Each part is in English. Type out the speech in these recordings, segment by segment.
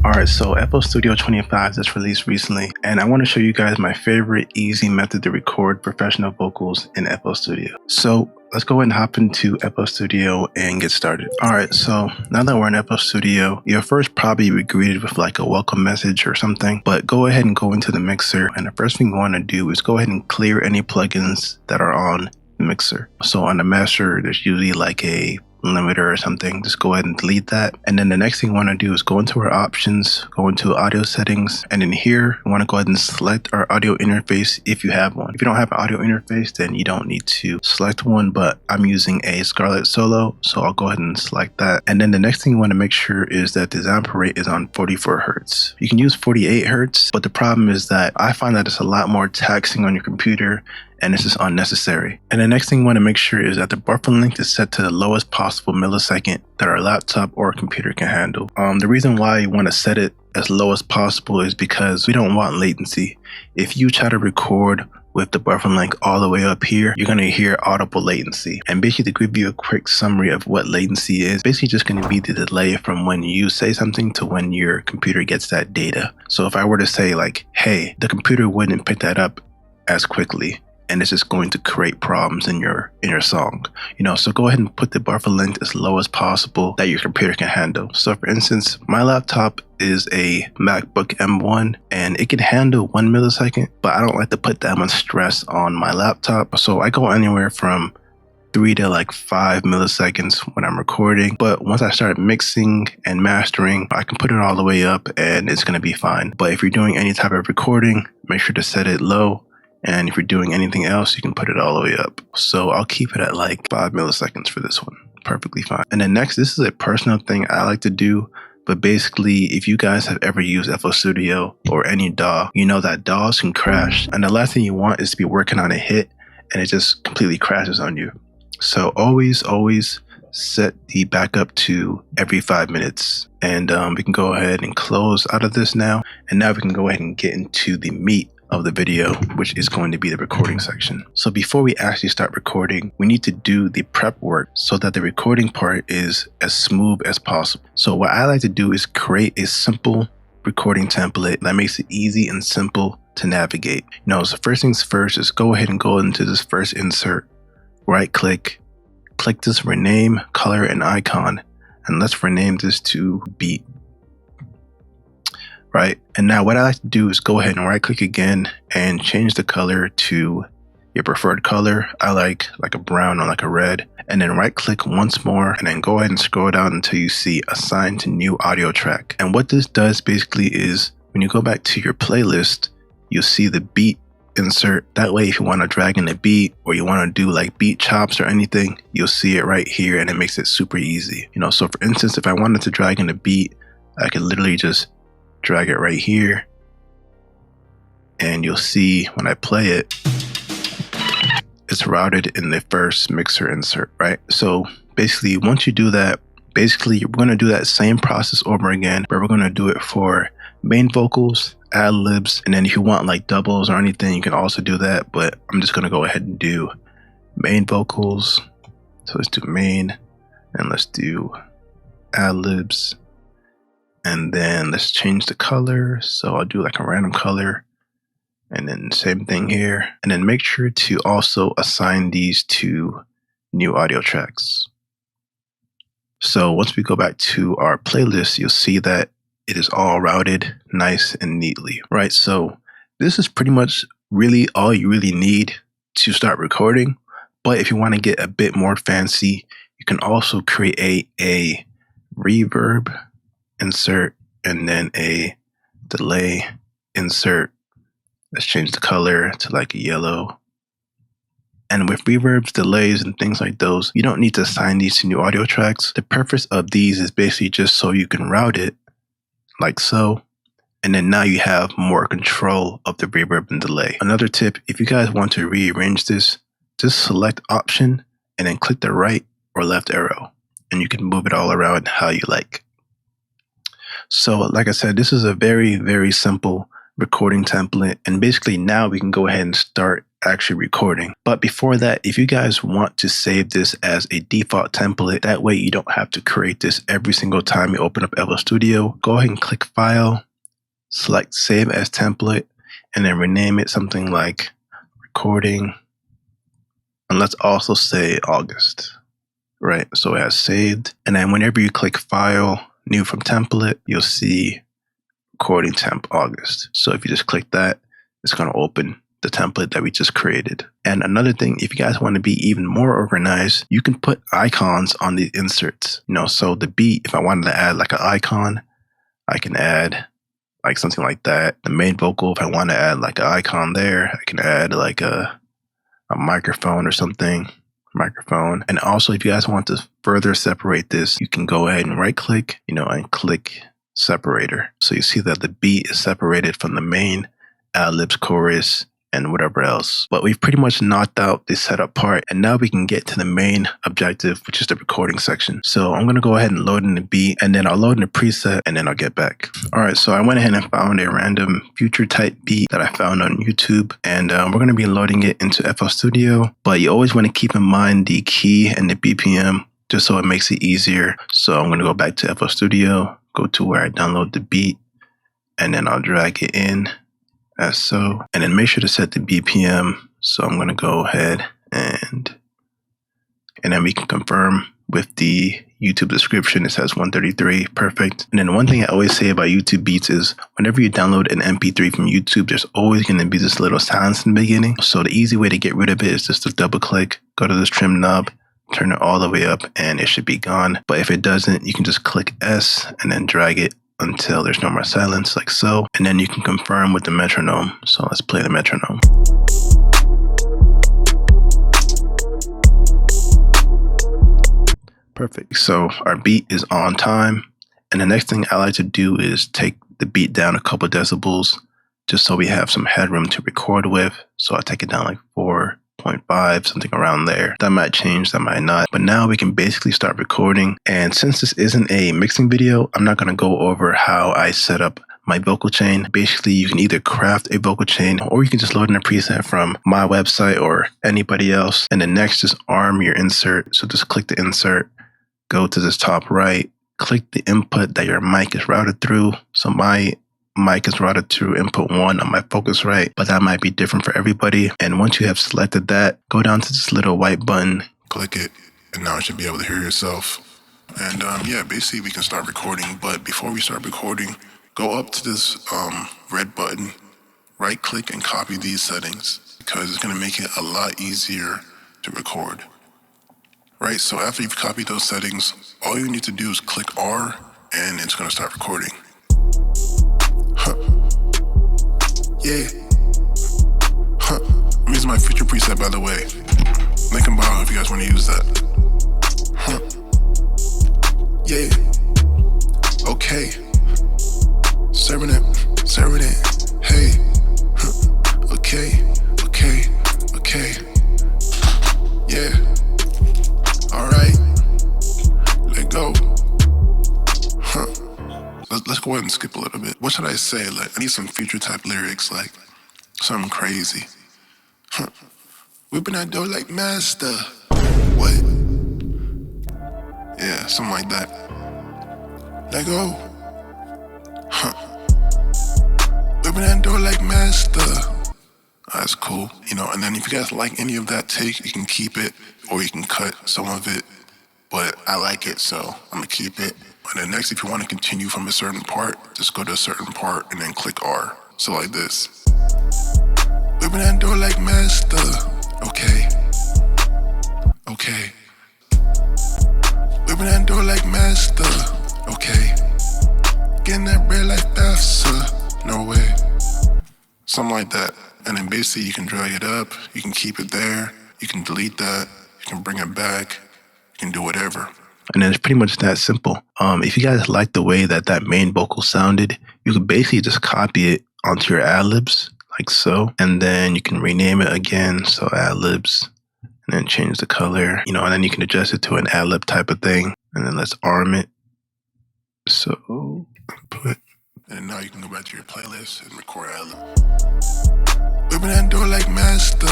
Alright, so FL Studio 25 just released recently, and I want to show you guys my favorite easy method to record professional vocals in FL Studio. So let's go ahead and hop into FL Studio and get started. Alright, so now that we're in FL Studio, you'll first probably be greeted with like a welcome message or something, but go ahead and go into the mixer, and the first thing you want to do is go ahead and clear any plugins that are on the mixer. So on the master, there's usually like a limiter or something. Just go ahead and delete that, and then the next thing we want to do is go into our options, go into audio settings, and in here we want to go ahead and select our audio interface if you have one. If you don't have an audio interface, then you don't need to select one, but I'm using a Scarlett Solo, so I'll go ahead and select that. And then the next thing you want to make sure is that the sample rate is on 44 hertz. You can use 48 hertz, but the problem is that I find that it's a lot more taxing on your computer and this is unnecessary. And the next thing you want to make sure is that the buffer length is set to the lowest possible millisecond that our laptop or computer can handle. The reason why you want to set it as low as possible is because we don't want latency. If you try to record with the buffer length all the way up here, you're going to hear audible latency. And basically, to give you a quick summary of what latency is, basically just going to be the delay from when you say something to when your computer gets that data. So if I were to say like, hey, the computer wouldn't pick that up as quickly, and it's just going to create problems in your song, so go ahead and put the buffer length as low as possible that your computer can handle. So for instance, my laptop is a MacBook M1 and it can handle 1 millisecond, but I don't like to put that much stress on my laptop, so I go anywhere from 3 to like 5 milliseconds when I'm recording. But once I start mixing and mastering, I can put it all the way up and it's going to be fine. But if you're doing any type of recording, make sure to set it low. And if you're doing anything else, you can put it all the way up. So I'll keep it at like 5 milliseconds for this one. Perfectly fine. And then next, this is a personal thing I like to do. But basically, if you guys have ever used FL Studio or any DAW, you know that DAWs can crash. And the last thing you want is to be working on a hit and it just completely crashes on you. So always set the backup to every 5 minutes. And we can go ahead and close out of this now. And now we can go ahead and get into the meat of the video, which is going to be the recording section. So before we actually start recording, we need to do the prep work so that the recording part is as smooth as possible. So what I like to do is create a simple recording template that makes it easy and simple to navigate. So first things first is go ahead and go into this first insert, right click this rename color and icon, and let's rename this to beat. Right, and now what I like to do is go ahead and right click again and change the color to your preferred color. I like a brown or like a red, and then right click once more and then go ahead and scroll down until you see assign to new audio track. And what this does basically is when you go back to your playlist, you'll see the beat insert. That way, if you want to drag in a beat or you want to do like beat chops or anything, you'll see it right here and it makes it super easy. So for instance, if I wanted to drag in a beat, I could literally just drag it right here, and you'll see when I play it, it's routed in the first mixer insert, right? So basically, once you do that, we're going to do that same process over again, but we're going to do it for main vocals, ad libs, and then if you want like doubles or anything, you can also do that, but I'm just going to go ahead and do main vocals. So let's do main, and let's do ad libs. And then let's change the color. So I'll do like a random color, and then same thing here. And then make sure to also assign these to new audio tracks. So once we go back to our playlist, you'll see that it is all routed nice and neatly, right? So this is pretty much really all you really need to start recording. But if you want to get a bit more fancy, you can also create a reverb insert and then a delay insert. Let's change the color to like a yellow. And with reverbs, delays, and things like those, you don't need to assign these to new audio tracks. The purpose of these is basically just so you can route it like so. And then now you have more control of the reverb and delay. Another tip, if you guys want to rearrange this, just select option and then click the right or left arrow, and you can move it all around how you like. So like I said, this is a very, very simple recording template. And basically now we can go ahead and start actually recording. But before that, if you guys want to save this as a default template, that way you don't have to create this every single time you open up FL Studio, go ahead and click File, select Save as Template, and then rename it something like Recording. And let's also say August, right? So it has saved. And then whenever you click File, New from Template, you'll see Recording Temp August. So if you just click that, it's going to open the template that we just created. And another thing, if you guys want to be even more organized, you can put icons on the inserts. So the beat, if I wanted to add like an icon, I can add like something like that. The main vocal, if I want to add like an icon there, I can add like a microphone or something. Microphone. And also, if you guys want to further separate this, you can go ahead and right click, and click separator. So you see that the beat is separated from the main, ad-libs, chorus, and whatever else. But we've pretty much knocked out the setup part, and now we can get to the main objective, which is the recording section. So I'm going to go ahead and load in the beat, and then I'll load in the preset, and then I'll get back. All right, so I went ahead and found a random future type beat that I found on YouTube, and we're going to be loading it into FL Studio, but you always want to keep in mind the key and the BPM, just so it makes it easier. So I'm going to go back to FL Studio, go to where I download the beat, and then I'll drag it in as so, and then make sure to set the BPM. So I'm going to go ahead and then we can confirm with the YouTube description. It says 133, perfect. And then one thing I always say about YouTube beats is whenever you download an MP3 from YouTube, there's always going to be this little silence in the beginning. So the easy way to get rid of it is just to double click, go to this trim knob, turn it all the way up, and it should be gone. But if it doesn't, you can just click S and then drag it until there's no more silence, like so. And then you can confirm with the metronome. So let's play the metronome. Perfect. So our beat is on time. And the next thing I like to do is take the beat down a couple decibels, just so we have some headroom to record with. So I take it down like 4.5, something around there. That might change, that might not. But now we can basically start recording. And since this isn't a mixing video, I'm not going to go over how I set up my vocal chain. Basically, you can either craft a vocal chain or you can just load in a preset from my website or anybody else. And then next, just arm your insert. So just click the insert, go to this top right, click the input that your mic is routed through. So my mic is routed through input 1 on my Focusrite, but that might be different for everybody. And once you have selected that, go down to this little white button, click it, and now you should be able to hear yourself. And yeah, basically we can start recording. But before we start recording, go up to this red button, right click and copy these settings, because it's going to make it a lot easier to record. Right, so after you've copied those settings, all you need to do is click R and it's going to start recording. Huh. Yeah. Huh. I'm using my future preset, by the way. Link in bio if you guys want to use that. Huh. Yeah. Okay. Serving it. Hey. Huh. Okay. Yeah. Alright. Let go. Huh. Let's go ahead and skip a little bit. What should I say? Like, I need some future type lyrics, like something crazy. Huh. Whipping that door like master. What? Yeah, something like that. Let go. Huh. Whipping that door like master. That's cool. And then if you guys like any of that take, you can keep it or you can cut some of it. But I like it, so I'm gonna keep it. And then next, if you want to continue from a certain part, just go to a certain part and then click R. So like this. Whipping that door like master. Okay. Whipping that door like master. Okay. Getting that bread like faster. No way. Something like that. And then basically you can drag it up, you can keep it there, you can delete that, you can bring it back, you can do whatever. And then it's pretty much that simple. If you guys like the way that main vocal sounded, you could basically just copy it onto your ad-libs, like so. And then you can rename it again, so ad-libs, and then change the color, and then you can adjust it to an ad-lib type of thing. And then let's arm it. So put, and And now you can go back to your playlist and record Whipping that door like master,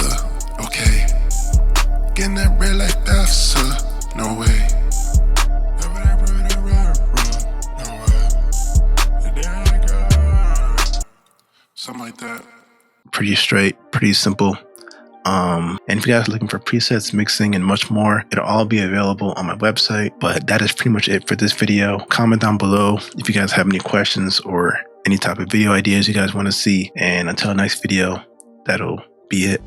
okay. Getting that bread like pasta, no way. Something like that. Pretty straight, pretty simple. And if you guys are looking for presets, mixing, and much more, it'll all be available on my website. But that is pretty much it for this video. Comment down below if you guys have any questions or any type of video ideas you guys want to see. And until next video, that'll be it.